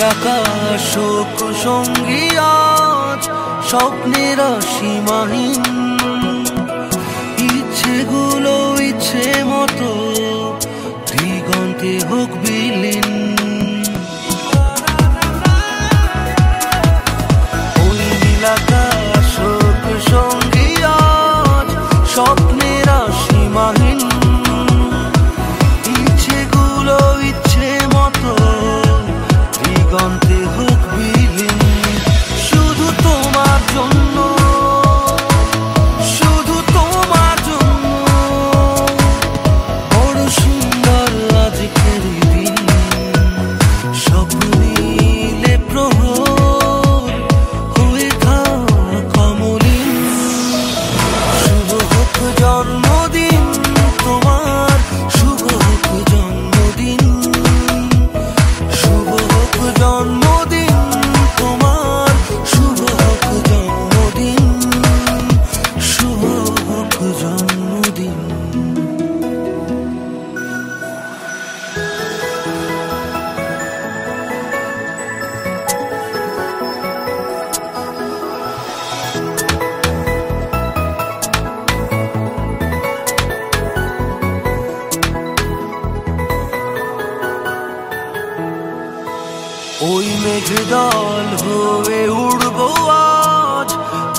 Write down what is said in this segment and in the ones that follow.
আকাশ শোক সঙ্গী আজ স্বপ্নের সীমাহীন, ইচ্ছেগুলো ইচ্ছে মতো দিগন্তে হোক বিলীন। ওই নীল আকাশ শোক সঙ্গী আজ স্বপ্নের সীমাহীন, ইচ্ছেগুলো ইচ্ছে মতো দিগন্তে হোক বিলীন। শুধু তোমার জন্য, শুধু তোমার জন্য বড় সুন্দর আজকের দিন। স্বপ্নিলে প্রহর হয়ে থাক কমলিন। শুভ হোক জন্মদিন তোমার, শুভ হোক জন্মদিন, শুভ হোক জন্মদিন তোমার, শুভ হোক জন্মদিন, শুভ হোক জন্মদিন। ওই মেঘদল হয়ে উড়বো আজ,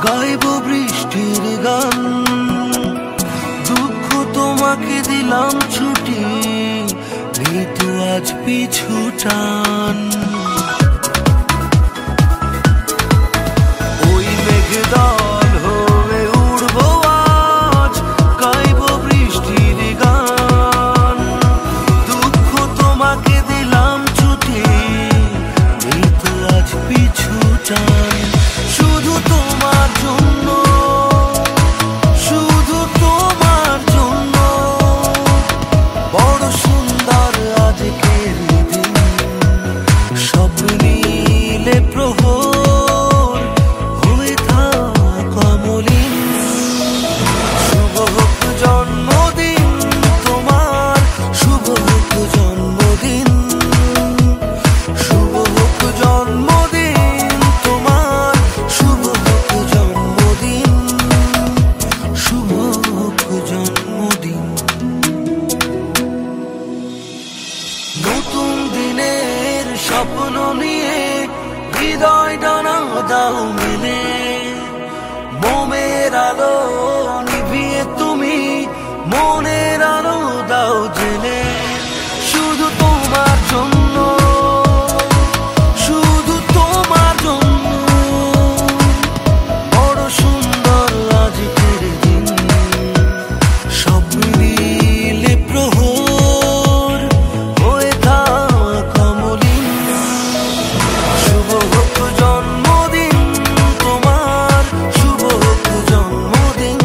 গাইব বৃষ্টির গান। দুঃখ তোমাকে দিলাম ছুটি, নেই তো আজ পিছু টান। ওই মেঘদল হয়ে উড়বো আজ, গাইব বৃষ্টির গান। দুঃখ তোমাকে দিলাম ছুটি, নেই তো আজ পিছু টান। শুধু তোমার জন্য, শুধু তোমার জন্য বড় সুন্দর আজকের দিন। স্বপ্নিলে প্রহর হয়ে থাক কমলিন। শুভ হোক জন্মদিন তোমার, শুভ হোক জন্মদিন, শুভ হোক জন্মদিন তোমার, শুভ হোক জন্মদিন, শুভ হোক জন্মদিন। নতুন দিনের স্বপ্ন নিয়ে হৃদয় ডানা দাও মেলে। মোমের আলো নিভিয়ে তুমি মনের আলো দাও জেলে। শুধু তোমার জন্য, শুধু তোমার জন্য বড় সুন্দর আজকের দিন। স্বপ্নিলে প্রহর হয়ে থাক কমলিন। শুভ হোক জন্মদিন তোমার, শুভ হোক জন্মদিন,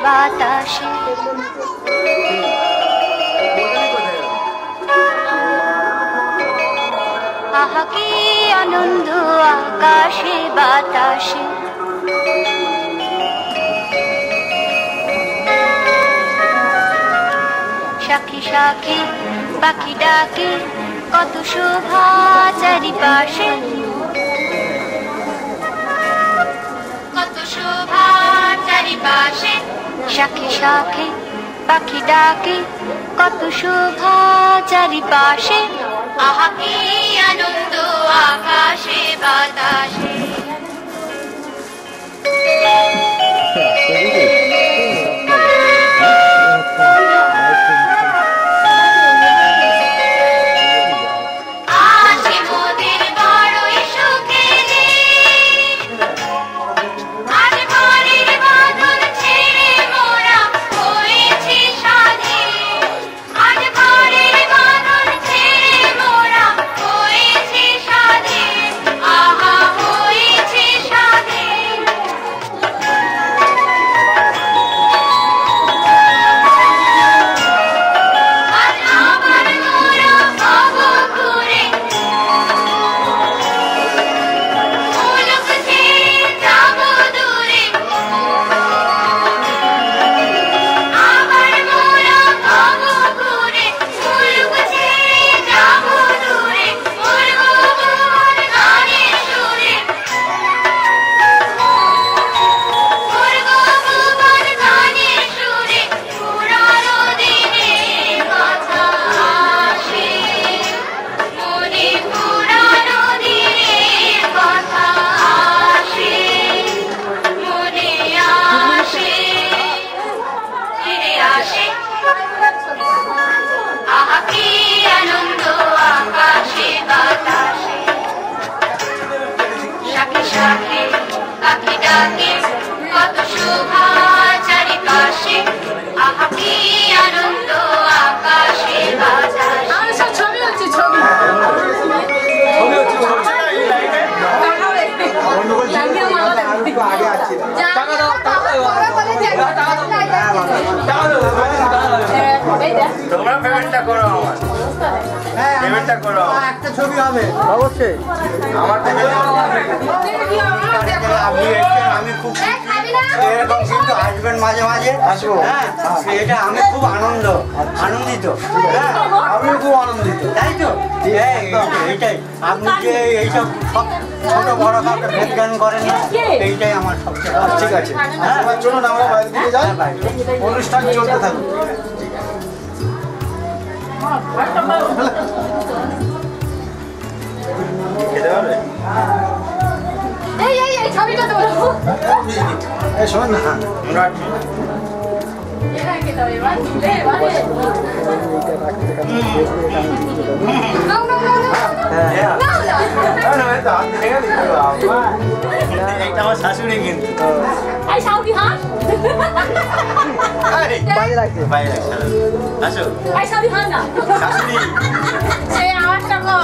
বাতাসে আহা কি আনন্দ আকাশে বাতাসে সাক্ষী সাক্ষী পাখি ডাকে কত শোভা চারিপাশে কত শোভা চারিপাশে সাক্ষী সাক্ষী পাখি ডাকে কত শোভা চারিপাশে আহা কি আনন্দ আকাশে বাতাসে তোমরা পেমেন্টটা করো আমার পেমেন্টটা করো একটা ছবি হবে অবশ্যই আমার আমি খুব এরকম কিন্তু আসবেন মাঝে মাঝে আসবো হ্যাঁ এটা আমি খুব আনন্দিত হ্যাঁ আমিও খুব আনন্দিত তাই তো এইটাই আপনি যে এইসব সব ছোট বড় কাউকে ভেদজ্ঞান করেন না এইটাই আমার সবচেয়ে ঠিক আছে হ্যাঁ চলুন আমরা বাইরে দিকে যাই অনুষ্ঠান চলতে থাকুক খেতে পারবে এই ছবিটা তো বলো এই শোন না এরা কে দাও এবার এইটা আমার শাশুড়ি কিন্তু এই শাশুড়ি হাস বাইরে রাখছে আসো এই শাশুড়ি হাস না শাশুড়ি এই আওয়াজটা কো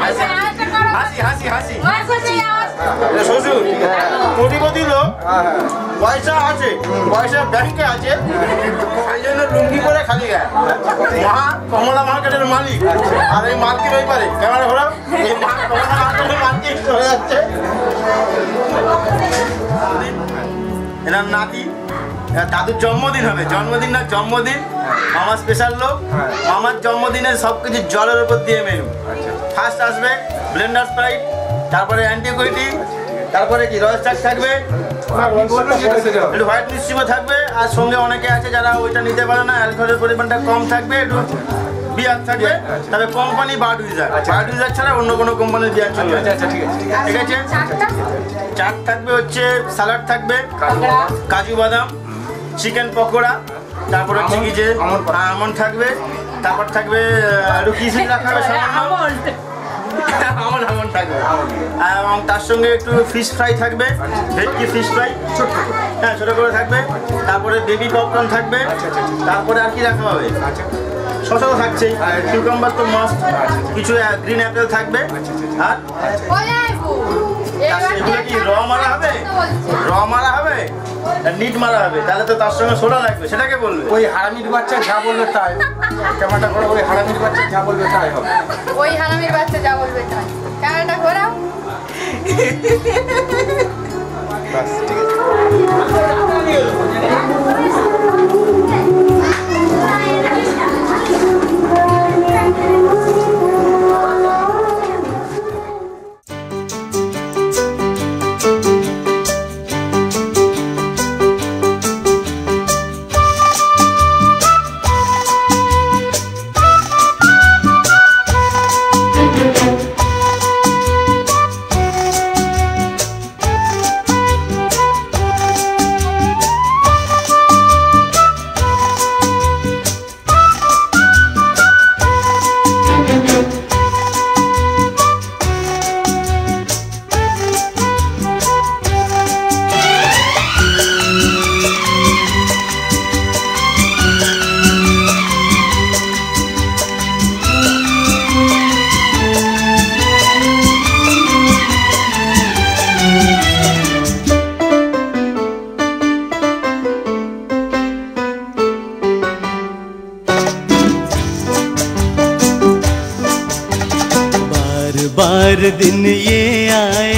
হাসি হাসি হাসি হাসি শ্বশুর কোটিপতি লোক পয়সা আছে পয়সা ব্যাংকে আছে সেই জন্য লুঙ্গি করে খালি গায়ে মহা কমলা মার্কেটের মালিক আর এই মার্কেট ওই পারে ক্যামেরা ঘোরাও এই কমলা মার্কেটের মার্কেট হয়ে যাচ্ছে এনার নাতি দাদুর জন্মদিন হবে জন্মদিন না জন্মদিন মামা স্পেশাল লোক মামার জন্মদিনের সবকিছু জলের উপর দিয়ে মেনু ফার্স্ট আসবে ব্লেন্ডার স্প্রাইট তারপরে অ্যান্টিকোয়েটিক তারপরে কি রয়েস্টার থাকবে একটু হোয়াইট মিষ্টিও থাকবে আর সঙ্গে অনেকে আছে যারা ওইটা নিতে পারে না অ্যালকোহলের পরিমাণটা কম থাকবে একটু বিয়ার থাকবে তবে কোম্পানি বাডউইজার বাডউইজার ছাড়া অন্য কোনো কোম্পানির বিয়ার চলবে ঠিক আছে চাট থাকবে হচ্ছে স্যালাড থাকবে কাজু বাদাম চিকেন পকোড়া তারপর হচ্ছে কি যে আমন্ড থাকবে তারপর থাকবে একটু কিশমিশ রাখা হবে সামান্য আমন্ড থাকবে এবং তার সঙ্গে একটু ফিশ ফ্রাই থাকবে ভেটকি ফিশ ফ্রাই হ্যাঁ ছোটো করে থাকবে তারপরে বেবি পপকর্ন থাকবে তারপরে আর কি রাখা হবে শসা তো থাকছেই কিউকাম্বার তো মাস্ট কিছু গ্রিন অ্যাপেল থাকবে আর এগুলো কি র মারা হবে, র মারা হবে, নিট মারা হবে, তাহলে তো তার সঙ্গে সোডা লাগবে, সেটাকে বলবে। ওই হারামির বাচ্চা যা বলবে তাই, ক্যামেরাটা করে ওই হারামির বাচ্চা যা বলবে তাই হবে। ওই হারামির বাচ্চা যা বলবে তাই। ক্যামেরাটা ঘোরাও। বাস ঠিক আছে। बार दिन ये आए,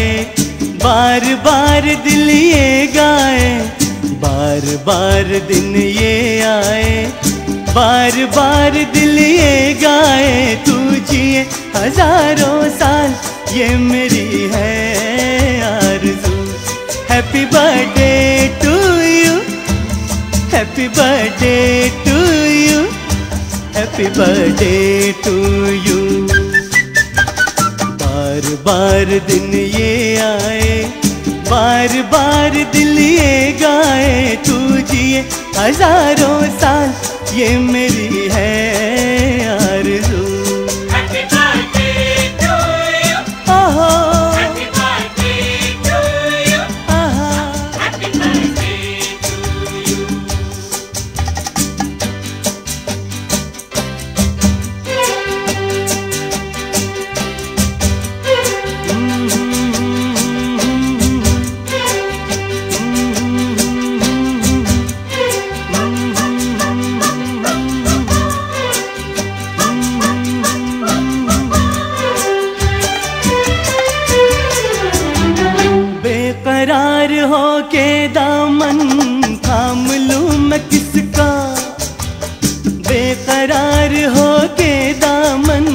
बार बार दिल ये गाए, बार बार दिन ये आए, बार बार दिल ये गाए। तू जिए हजारों साल ये मेरी है आरज़ू। Happy birthday to you, happy birthday to you, happy birthday to you. बार बार दिन ये आए, बार बार दिल ये गाए। तू जिए हजारों साल ये मेरी है आरज़ू। Happy birthday to you. ओहो Happy birthday to you. आहा Happy birthday to you. बेकरार हो के दामन थाम लूं मैं किसका, बेकरार हो के दामन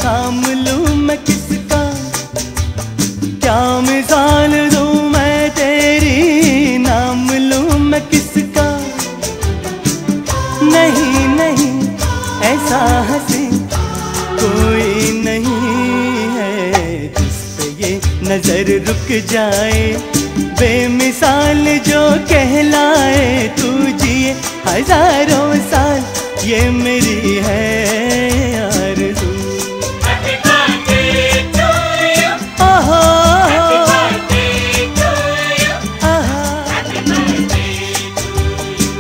थाम लूं मैं किसका। क्या मिसाल दूं मैं तेरी, नाम लूं मैं किसका। नहीं नहीं ऐसा हंसी कोई नहीं है जिस पे ये नजर रुक जाए। बेमिसाल जो कहलाए, तू जिए हजारों साल ये मेरी है आरज़ू। Happy birthday to you. ओहो Happy birthday to you. आहा Happy birthday to you.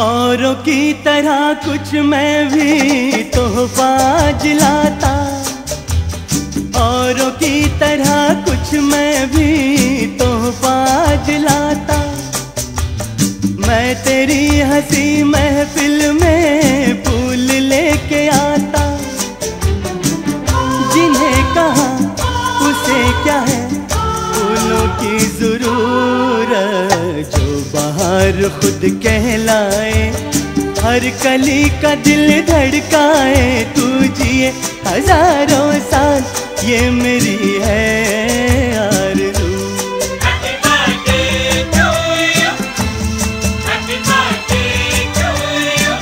औरों की तरह कुछ मैं भी तोहफा लाता, औरों की तरह कुछ मैं भी तोहफा लाता। मैं तेरी हंसी महफिल में फूल लेके आता। जिन्हें कहा उसे क्या है फूलों की जरूरत, जो बाहर खुद कहलाए। हर कली का दिल धड़काए, तू जिए हजारों साल ये मेरी है आरज़ू। Happy birthday to you. Happy birthday to you.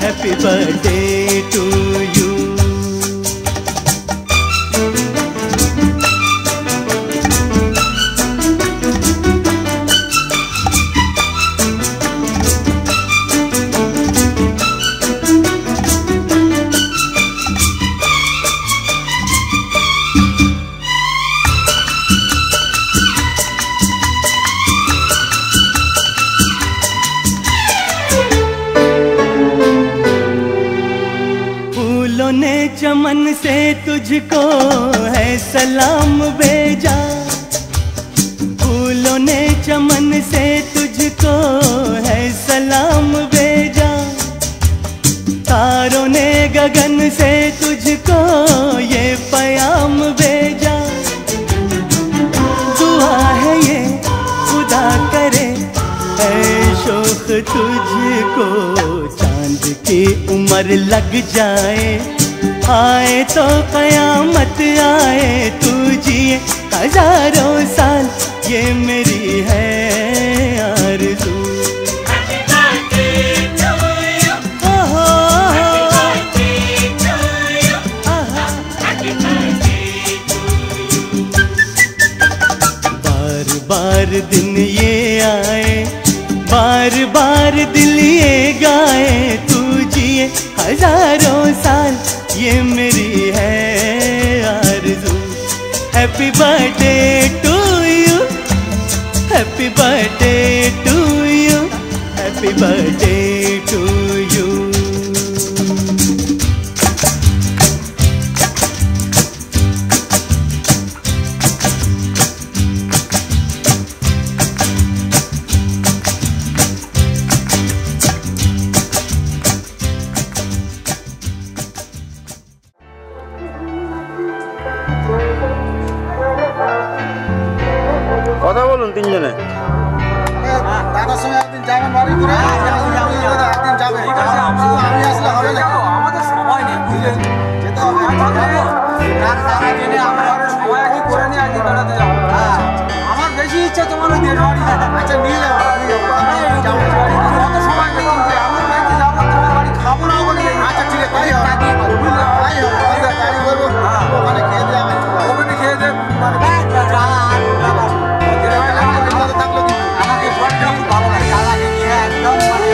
Happy birthday to you. चमन से तुझको है सलाम भेजा, फूलों ने चमन से तुझको है सलाम भेजा, तारों ने गगन से तुझको ये पयाम भेजा। दुआ है ये खुदा करे ऐ शौक तुझको चांद की उम्र लग जाए, आए तो कयामत आए, तू जिए हजारों साल, ये मेरी है आरज़ू। Happy birthday to you. ओहो, Happy birthday to you. Happy birthday to you. बार बार दिन ये आए, बार बार दिल ये गाए, तू जिए हजारों साल, ये मेरी है आरज़ू। Happy birthday to you, happy birthday to you, happy birthday to you. কথা বলুন তিনজনে। দাদার সঙ্গে একদিন যাবেন বাড়ি করে, একদিন যাবেন, আমি আসলে হবে না। আমাদের সময় নেই বুঝলেন, যেতে হবে। সময় একদিন করে নিয়ে একদিন বেড়াতে যাবো। আমার বেশি ইচ্ছা তোমার ওই দেড় বাড়ি। আচ্ছা নিয়ে যাবো, অত সময় নেই কিন্তু আমার বাড়িতে যাবো, তোমার বাড়ি খাবো না বলে। আচ্ছা ঠিক আছে, তাই হবে, তাই হবে, ঠিক আছে, আমি বলবো ওখানে খেয়ে দিয়ে আমি ওখানে খেয়ে দিয়ে আমাকে শরীরটা খুব ভালো লাগে, দাদাকে নিয়ে একদম মানে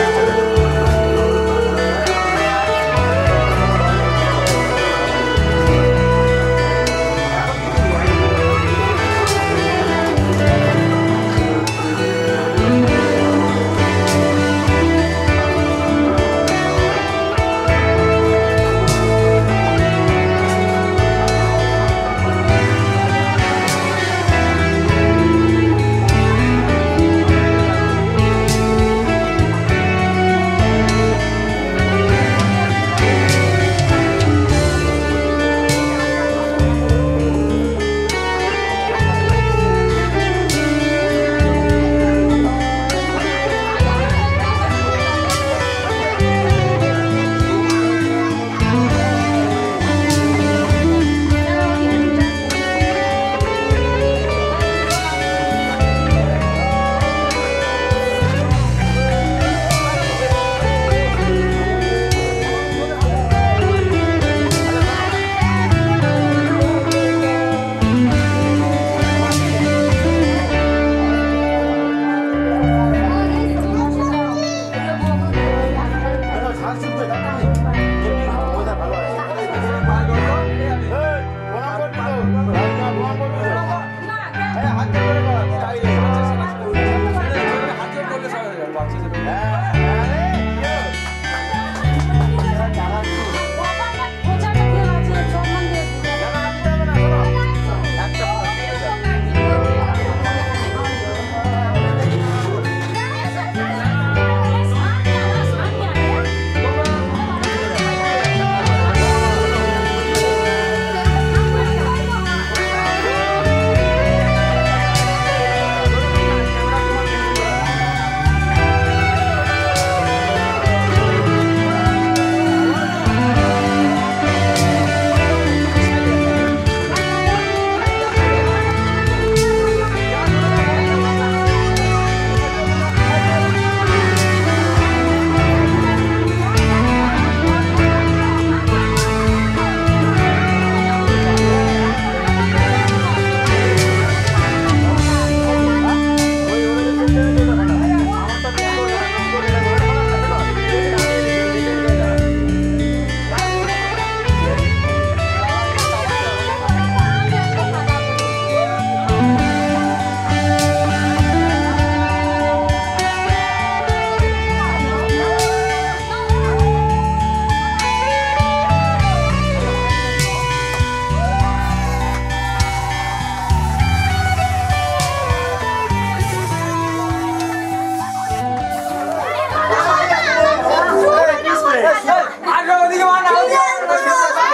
আগে ওদিকে মার না, ওদিকে মার না।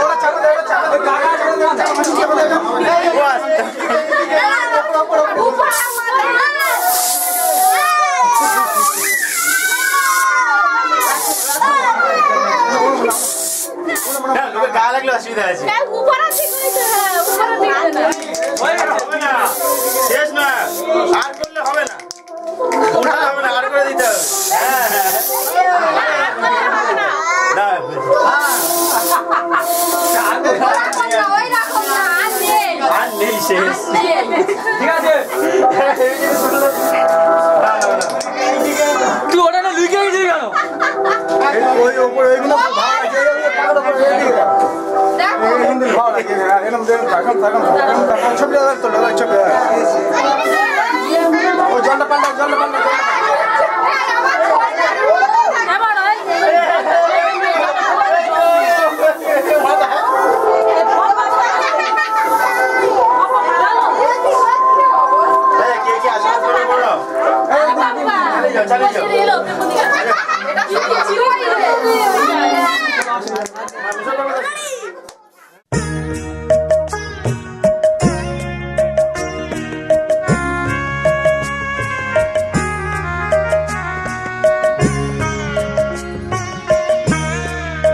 ওরা চাপে দে, ওরা চাপে দে। কাকা চাপে দে, চাপে দে। গা লাগলে অসুবিধা আছে শেষ না, আর করলে হবে না, ওটা হবে না, আর করে দিতে হবে। আর নেই শেষ। ঠিক আছে তুই ওটা না লুকিয়ে গেছিস কেন? ওই উপরে ওইগুলো ভালো আছে, পাগল করে এদিকে এই হিন্দু ভালো লাগে এরকম দেখুন থাকুন থাকুন ছবি দাও তো দাও ছবি ও জলটা পাল্টা জলটা পাল্টা কে কে আসলে বড় বড় চালিয়ে যাও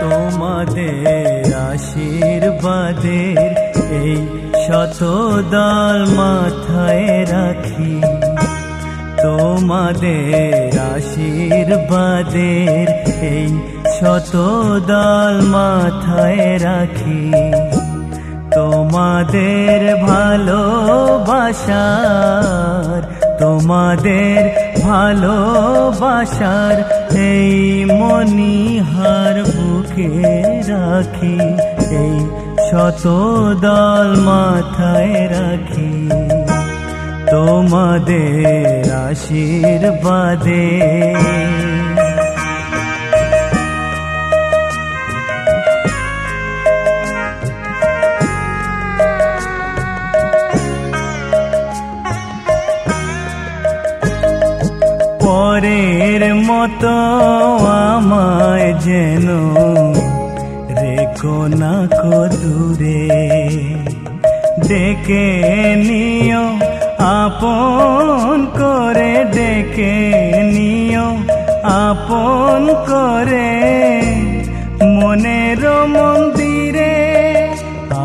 তোমাদের আশীর্বাদের এই শত দল মাথায় রাখি, তোমাদের আশীর্বাদের এই শত দল মাথায় রাখি, তোমাদের ভালোবাসার, তোমাদের ভালোবাসার এই মণিহার বুকে রাখি, এই শত দল মাথায় রাখি, তোমাদের আশীর্বাদে। পরের মতো আমায় যেন রেখো না কো দূরে, ডেকে নিও আপন করে, ডেকে নিও আপন করে, মনের মন্দিরে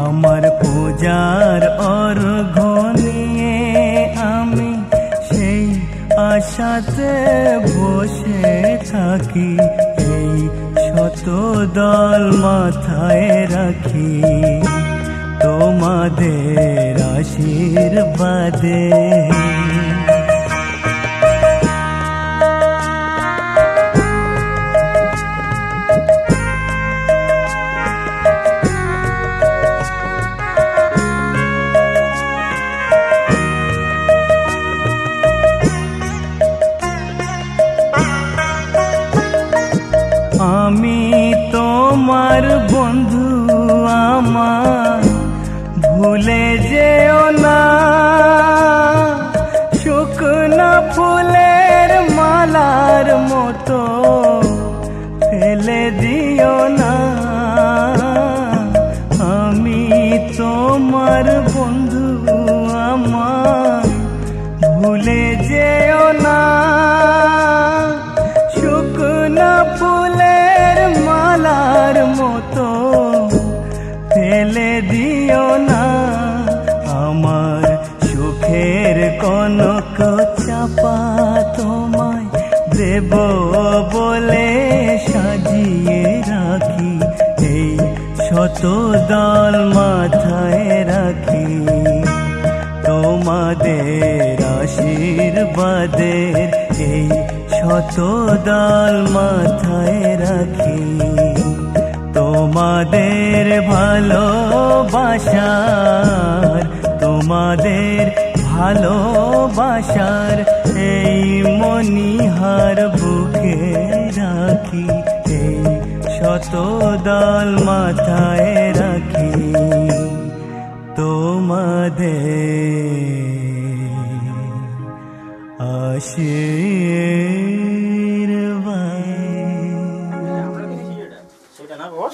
আমার পূজার অর্ঘ্য নিয়ে আমি সেই আশাতে বসে থাকি, এই শত দল মাথায় রাখি, তোমাদের আশীর্বাদে। আমি তোমার বন্ধু, আমার ভুলে যেও না, শুকনো ফুলের মালার মতো ফেলে দিও না। আমি তোমার বন্ধু, আমার ভুলে যেও না, শুকনো ফুলের মালার মতো ফেলে দিও না। আমার সুখের কনক চাপা তোমায় দেব বলে সাজিয়ে রাখি, এই শত দল মাথায় রাখি, তোমাদের আশীর্বাদের এই শত দল মাথায় রাখি, তোমাদের ভালোবাসার, তোমাদের ভালোবাসার এই মণিহার বুকে রাখি, এই শত দল মাথায় রাখি, তোমাদের বাঁশির সেটা না বস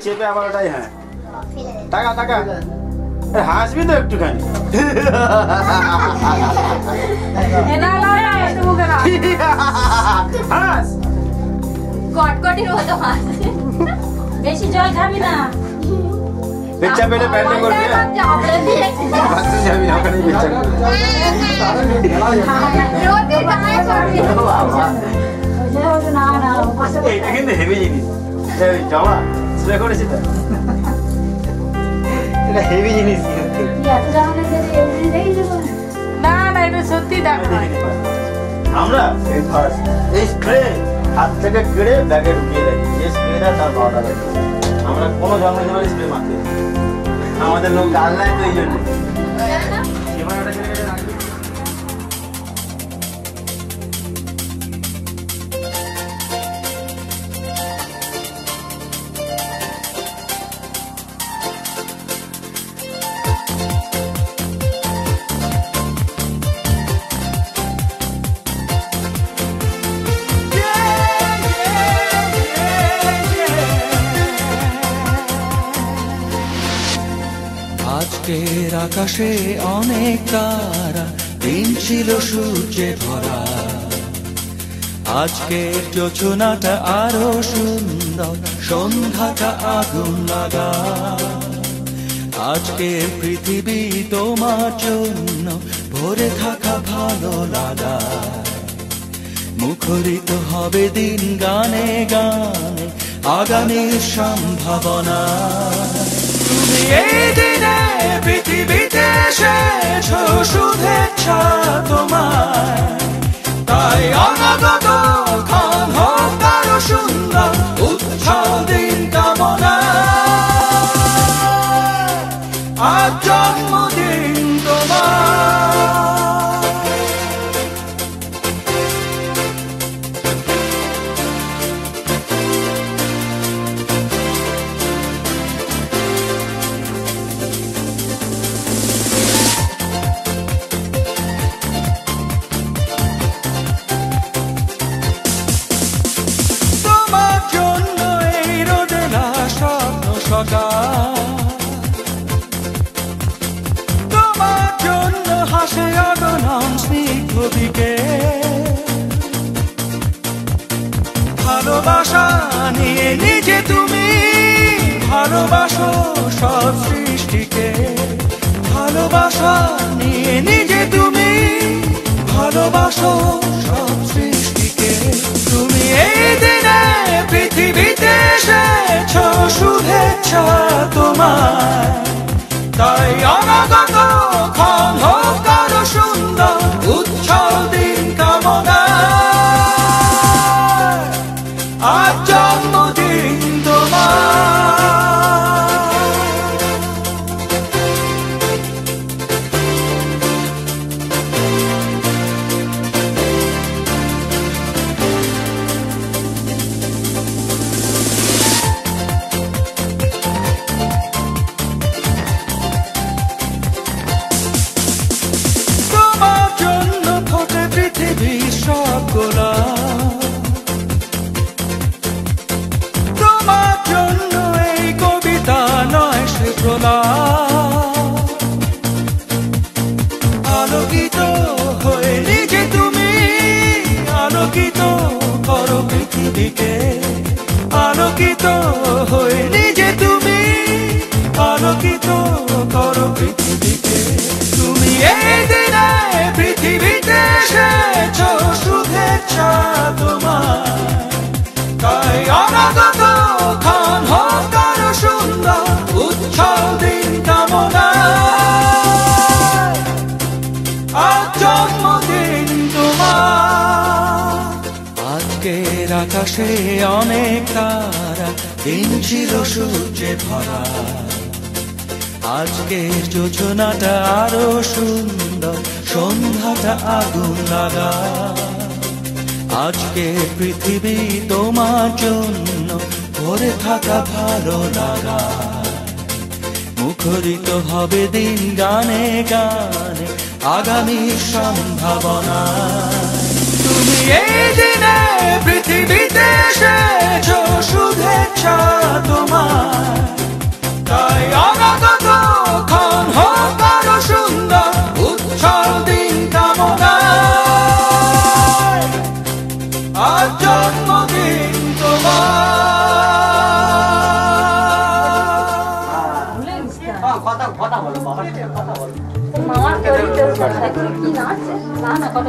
চেপে আবার ওটাই হ্যাঁ টাকা টাকা হাসবি তো একটুখানি হাস কটকটির মতো হাস বেশি জল খাবি না বেচ্চা পেলে প্যান্টে করবি বাথরুম যাবি না ওখানে বেচ্চা এটা কিন্তু হেভি জিনিস জমা স্প্রে করেছি তো এটা হেভি জিনিস না না এটা সত্যি দেখো আমরা এই স্প্রে হাত থেকে কেড়ে ব্যাগে ঢুকিয়ে রাখি যে স্প্রেটা তার 12 টাকা আমরা কোনো জন্মদিনের স্প্রে মারতে আমাদের লোক গাল নাই তো এই জন্য আজকের আকাশে অনেক তারা, দিন ছিল সূর্যে ভরা। আজকের যোজনাটা আরো সুন্দর, সন্ধ্যাটা আগুন লাগা। আজকের পৃথিবী তোমার জন্য ভরে থাকা ভালো লাগা। মুখরিত হবে দিন গানে গানে, আগামীর সম্ভাবনা। তুমি এই দিনে পৃথিবীতে এসেছো, শুভেচ্ছা তোমার। তাই অনাগত ক্ষণ হোক আরো সুন্দর, উৎসব দিন কামনা। আজ জন্মদিন তোমার। তোমার জন্য এই রোদেলা স্বপ্ন সকাল, তোমার জন্য হাসে অগণন স্নিগ্ধ বিকেল। ভালোবাসা নিয়ে নিজে তুমি ভালোবাসো সব সৃষ্টিকে। ভালোবাসা নিয়ে নিজে তুমি ভালোবাসো সব সৃষ্টিকে। তুমি এই দিনে পৃথিবীতে এসেছো, শুভেচ্ছা তোমার। তাই অনাগত ক্ষণ হোক আরো সুন্দর, উৎসব দিন কামনা। আজ জন্মদিন তোমার। তোমার জন্য ফোটে পৃথিবীর সব গোলাপ। তোমার জন্য এই কবিতা নয় সে প্রলাপ। আলোকিত হয়ে নিজে তুমি আলোকিত করো পৃথিবীকে। আলোকিত হয়ে নিজে তুমি আলোকিত করো পৃথিবীকে। তুমি এই দিনে পৃথিবীতে এসেছো, শুভেচ্ছা তোমার। তাই অনাগত ক্ষণ হোক আরো সুন্দর, উৎসব দিন কামনা। আজ জন্মদিন তোমার। আজকের আকাশে অনেক তারা, দিন ছিল সূর্যে ভরা। আজকের যোজনাটা আরো সুন্দর, সন্ধ্যাটা আগুন লাগা। আজকে পৃথিবী তোমার জন্য ভরে থাকা ভালো লাগা। মুখরিত হবে দিন গানে গানে, আগামীর সম্ভাবনা। তুমি এই দিনে পৃথিবীতে এসেছো, শুভেচ্ছা তোমার। তাই অনাগত ক্ষণ হোক আরো সুন্দর, উৎসব দিন কামনা। আজ জন্মদিন তোমার। কথা বলো বাবা, কথা বলো। মামার তৈরি চলছে, কি নাচছে? না না, কত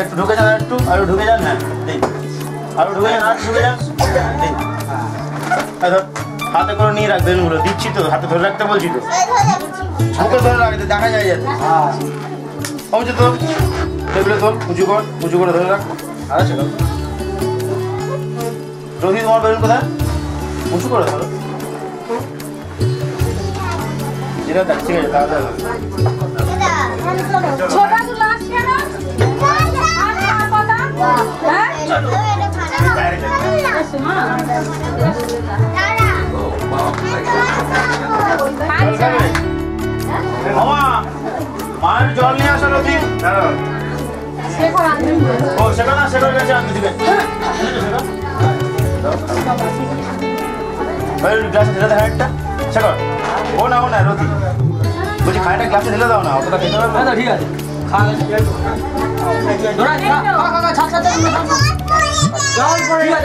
একটু ঢুকে যান, একটু আরো ঢুকে যান। হ্যাঁ দিন, আরো ঢুকে যান, আর ঢুকে যান। দিন, হাতে করে নিয়ে রাখবেন গুলো। দিচ্ছি তো, হাতে ধরে রাখতে বলছি তো। মুখে ধরে রাখতে দেখা যায় যাতে। পৌঁছে তো টেবিলে তোল, উঁচু কর, উঁচু করে ধরে রাখ। আর আছে রোহিত, তোমার বেলুন কোথায়? উঁচু করে ধরো। যেটা দেখ, ঠিক আছে, তাড়াতাড়ি। ছোটগুলো আসছে না? আর কথা? হ্যাঁ? এসো মা। মামা, মায়ের জল নিয়ে আসা রোহিত। শেখর আনবেন। ও শেখর না, শেখর গেছে আনতে। ঠিক আছে, গ্লাস ঢেলে দেখা একটা। ইচ্ছা কর ও না রতি বলছি খাইটা গ্লাসে ঢেলে দাও না অতটা খেতে হবে না ঠিক আছে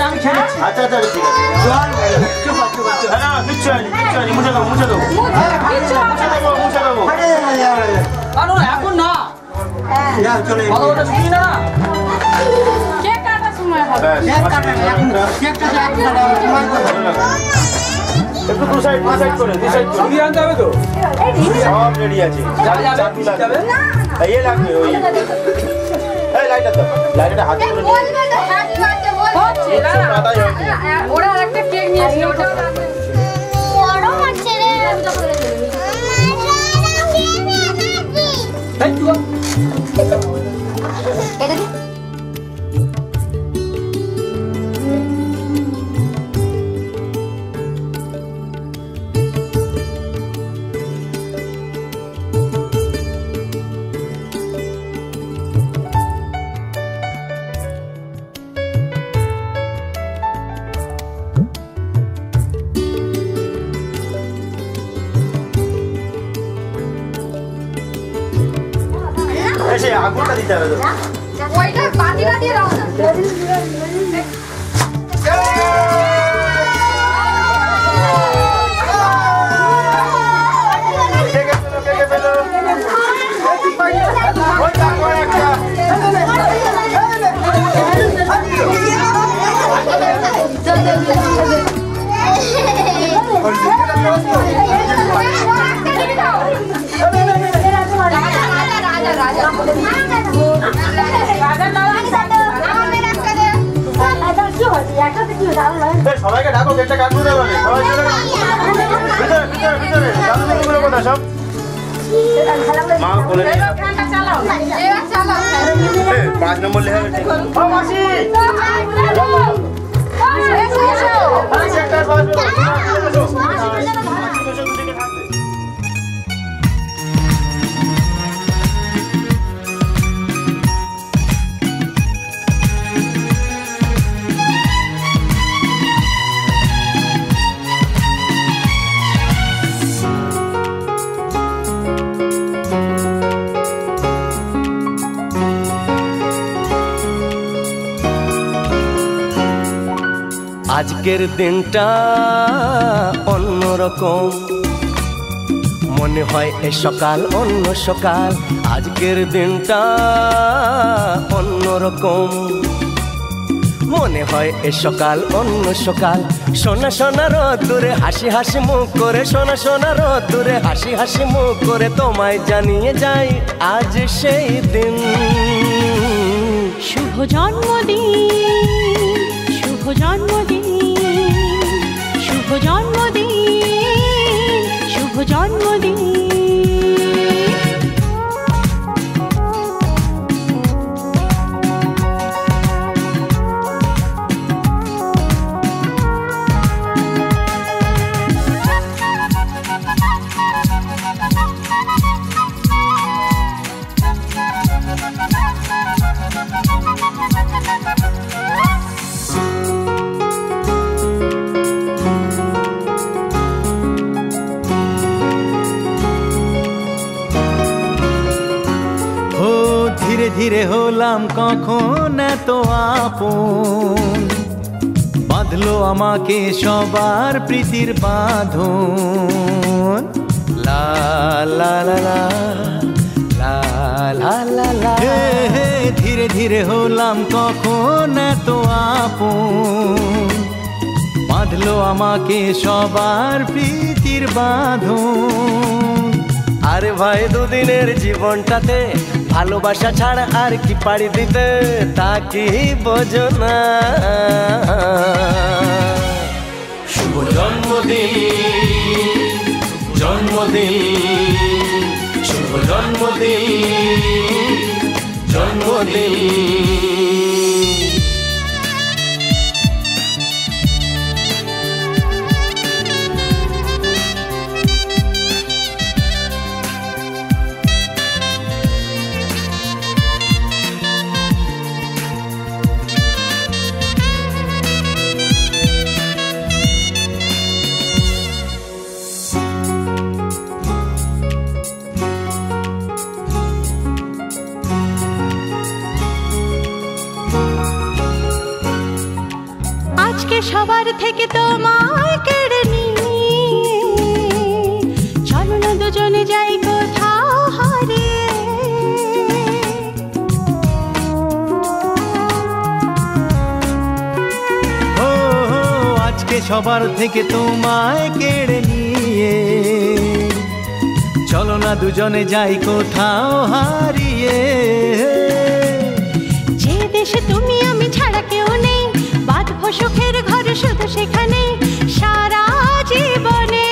আমি খেয়ে নিচ্ছি। আচ্ছা ঠিক আছে না কিচ্ছু হয়নি মুছে দেবো এখন না কথা শুনি না কেক কাটার সময় হবে একটু দু সাইড করে ফিরিয়ে আনতে হবে তো সব রেডি আছে লাগবে ওই লাইটারটা হাতে করে ওরা একটা কেক নিয়েছিল ওটা এসে আগুনটা দিতে হবে ওইটা বাতিটা দিয়ে দাও না সবাইকে ডাকো গেটটা কাটবো দেবে সবাই ভিতরে কথা সব মা বলে 5 নম্বর লেখা আজকের দিনটা অন্যরকম মনে হয় এ সকাল অন্য সকাল আজকের দিনটা অন্যরকম মনে হয় এ সকাল অন্য সকাল সোনা সোনা রোদ্দুরে হাসি হাসি মুখ করে সোনা সোনা রোদ্দুরে হাসি হাসি মুখ করে তোমায় জানিয়ে যাই আজ সেই দিন শুভ জন্মদিন শুভ জন্মদিন শুভ জন্মদিন শুভ জন্মদিন ধীরে ধীরে হলাম কখন এত আপন বাঁধলো আমাকে সবার প্রীতির বাঁধন লা লা লা লা লা লা লা লা হে ধীরে ধীরে হলাম কখন এত আপন বাঁধলো আমাকে সবার প্রীতির বাঁধন আরে ভাই দুদিনের জীবনটাতে ভালোবাসা ছাড়া আর কি পাড়ি দিতে তা কি বোঝো না শুভ জন্মদিন জন্মদিন শুভ জন্মদিন জন্মদিন সবার থেকে তোমায় কেড়ে নিয়ে চলো না দুজনে যাই কোথাও হারিয়ে। ও আজকে সবার থেকে তোমায় কেড়ে নিয়ে চলো না দুজনে যাই কোথাও হারিয়ে। যে দেশে তুমি আমি ছাড়া কেউ নেই, বাঁধবো সুখের ঘর শুধু সেখানে সারা জীবনে।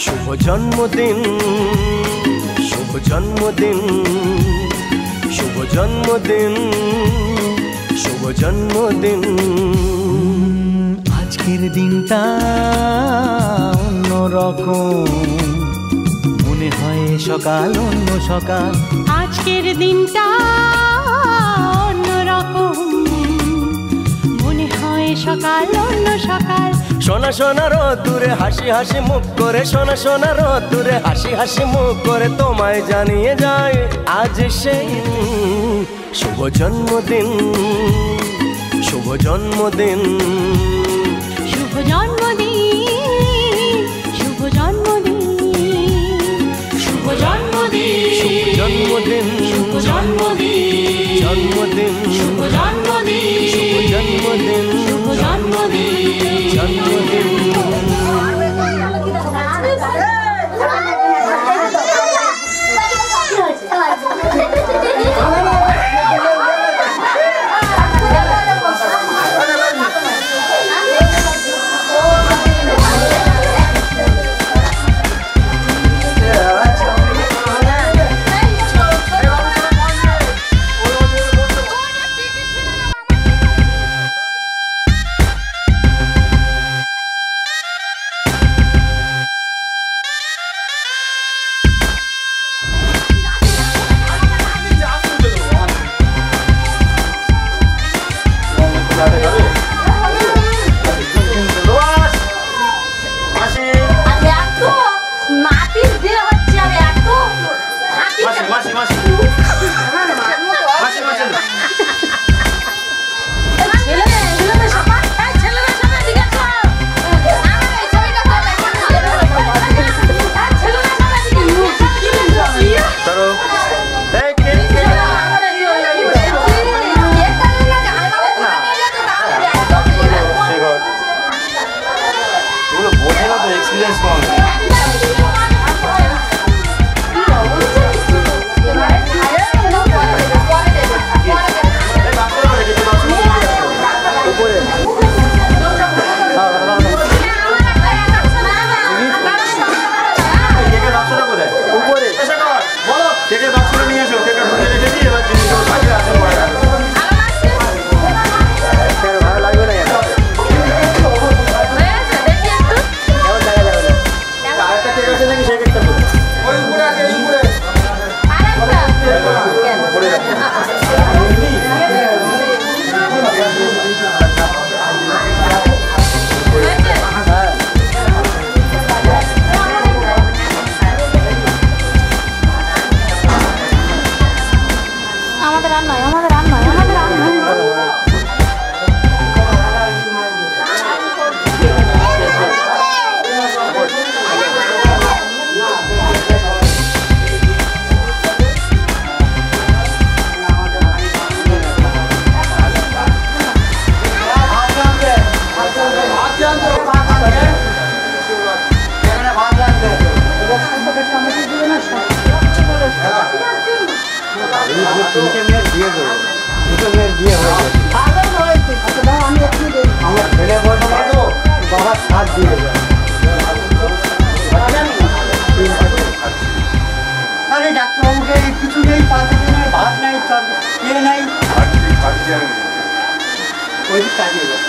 শুভ জন্মদিন, শুভ জন্মদিন, শুভ জন্মদিন, শুভ জন্মদিন। আজকের দিনটা অন্যরকম, মনে হয় সকাল অন্য সকাল। আজকের দিনটা অন্যরকম, মনে হয় সকাল অন্য সকাল। সোনা সোনা রোদ্দুরে হাসি হাসি মুখ করে, সোনা সোনা রোদ্দুরে হাসি হাসি মুখ করে তোমায় জানিয়ে যায় আজ সেই শুভ জন্মদিন, শুভ জন্মদিন, শুভ জন্মদিন, শুভ জন্মদিন, শুভ জন্মদিন, শুভ জন্মদিন, শুভ জন্মদিন, জন্মদিন, শুভ জন্মদিন, শুভ জন্মদিন, শুভ জন্মদিন, জন্মদিন। আরে ডাক্তারবাবুকে কিছু নেই, পাতে নেই, ভাত নেই, ইয়ে নেই, ওই কাজে যায়।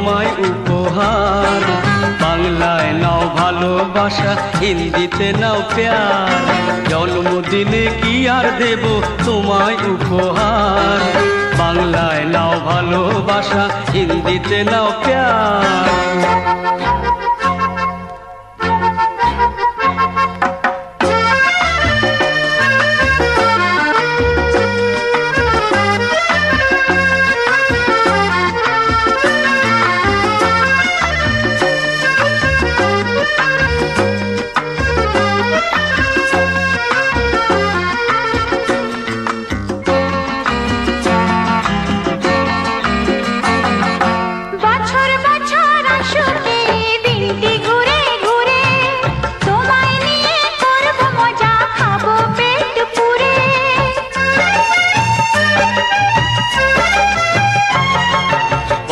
তোমায় উপহার। বাংলায় নাও ভালোবাসা, হিন্দিতে নাও প্যার। জন্মদিনে কি আর দেব তোমায় উপহার। বাংলায় নাও ভালোবাসা, হিন্দিতে নাও প্যার।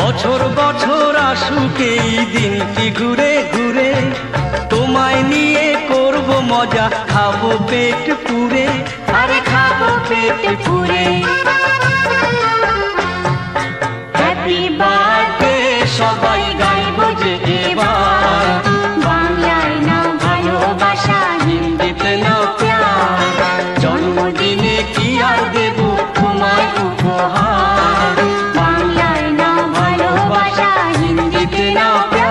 বছর বছর আসুক এই দিনটি ঘুরে ঘুরে, তোমায় নিয়ে করব মজা, খাবো পেট পুরে, আরে খাবো পেট পুরে। হ্যাপি বার্থডে সবাই গাইব যে এবার। বাংলায় নাও ভালোবাসা, হিন্দিতে নাও প্যার। জন্মদিনে কি আর দেব তোমায় উপহার। বাংলায় নাও ভালোবাসা, হিন্দিতে নাও প্যার।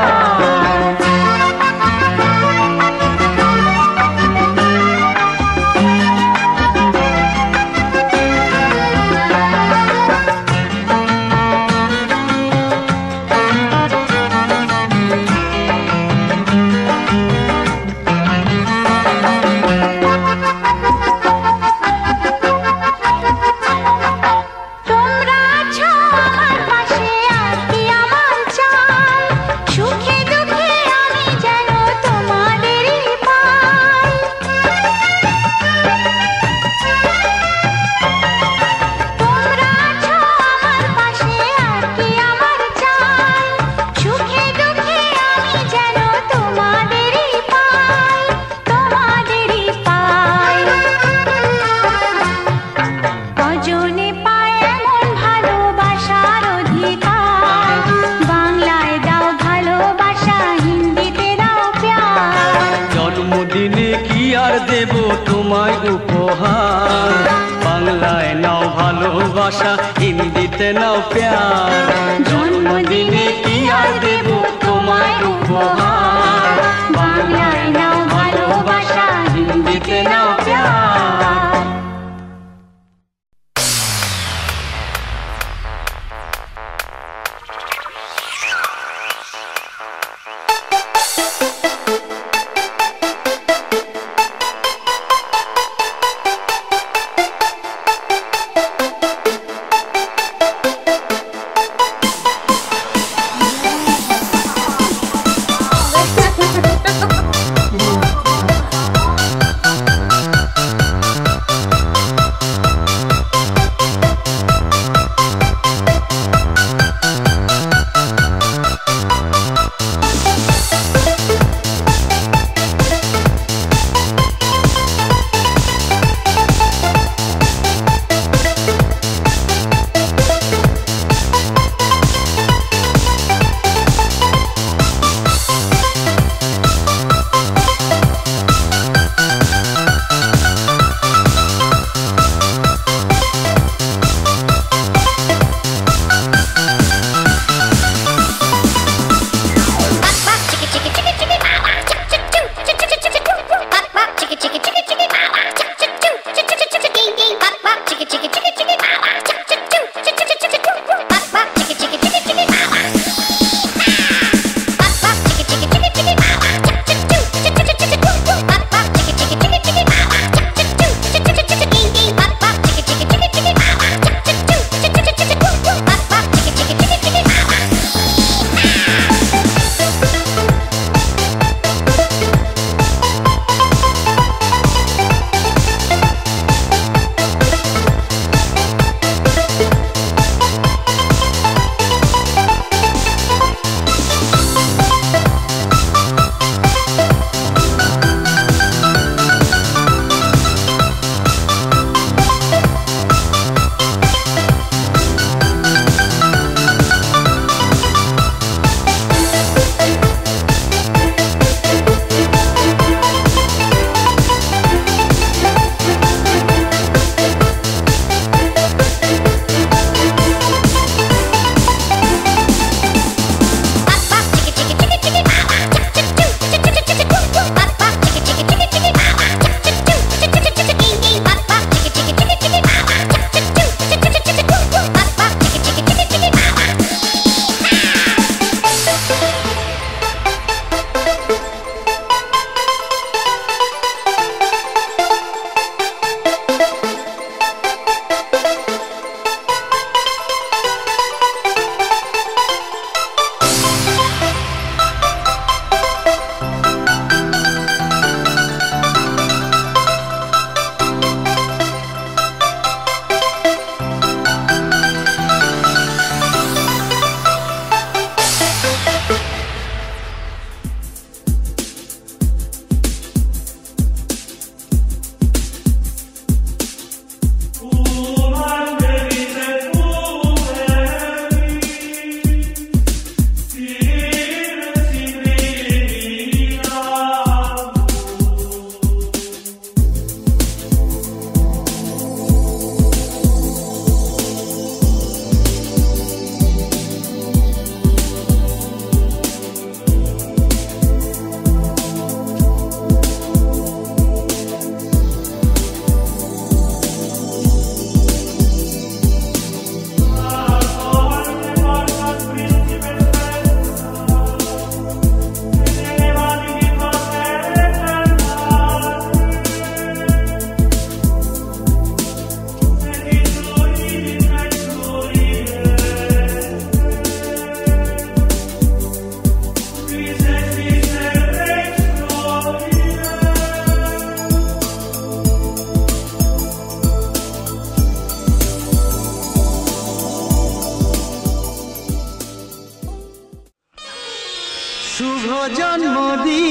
শুভ জন্মদিন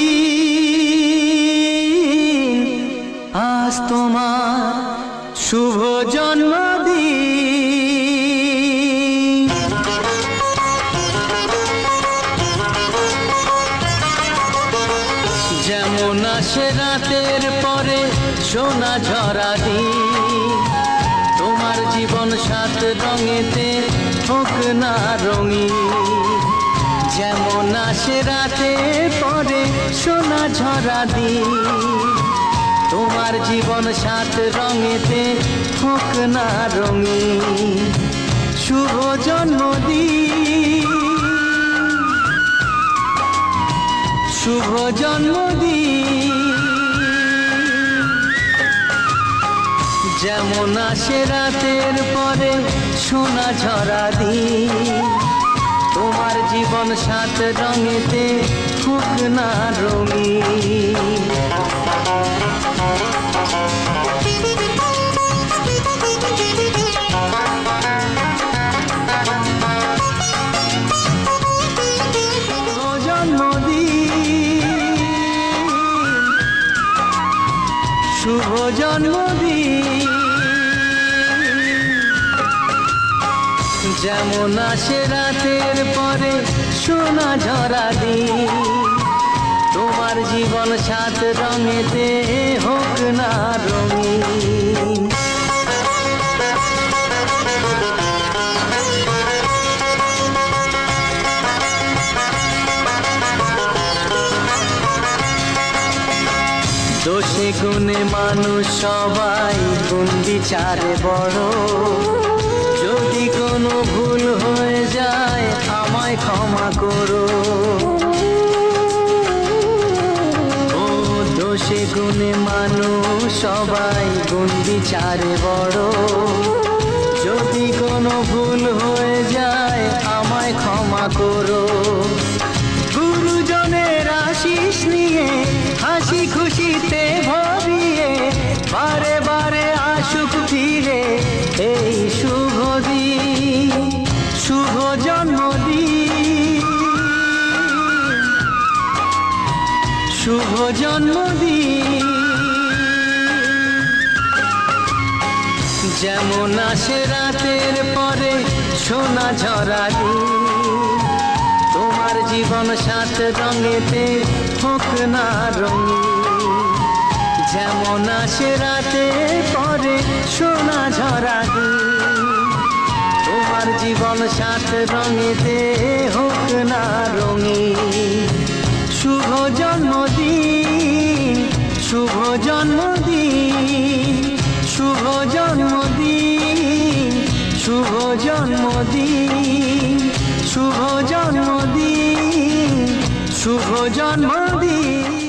আজ তোমার শুভ জন্মদিন। যেমন আসে রাতের পরে সোনা ঝরা দিন, তোমার জীবন সাত রঙেতে হোক না রঙিন। যেমন আসে রাতের পরে সোনা ঝরা দিন, তোমার জীবন সাত রঙেতে হোক না রঙিন। শুভ জন্মদিন, শুভ জন্মদিন। যেমন আসে রাতের পরে সোনা ঝরা দিন, তোমার জীবন সাত রঙেতে হোক না রঙিন। শুভ জন্মদিন। যেমন আসে রাতের পরে সোনা ঝরা দিন, তোমার জীবন সাত রঙেতে হোক না রঙিন। দোষে গুণে মানুষ সবাই গুণ বিচারে বড়, যদি কোনো ভুল হয়ে যায় আমায় ক্ষমা করো। ও দোষে গুণে মানুষ সবাই গুণ বিচারে বড়, যদি কোনো ভুল হয়ে যায় আমায় ক্ষমা করো। গুরুজনের আশিস নিয়ে হাসি খুশিতে ভরিয়ে বারে বারে আসুক ফিরে এই শুভ দিন, শুভ জন্মদিন, শুভ জন্মদিন। যেমন আসে রাতের পরে সোনা ঝরা দিন, তোমার জীবন সাত রঙেতে হোক না রঙিন। যেমন আসে রাতে পরে সোনা ঝরা দিন, তোমার জীবন সাত রঙেতে হোক না রঙিন। শুভ জন্মদিন, শুভ জন্মদিন, শুভ জন্মদিন, শুভ জন্মদিন, শুভ জন্মদিন, শুভ জন্মদিন।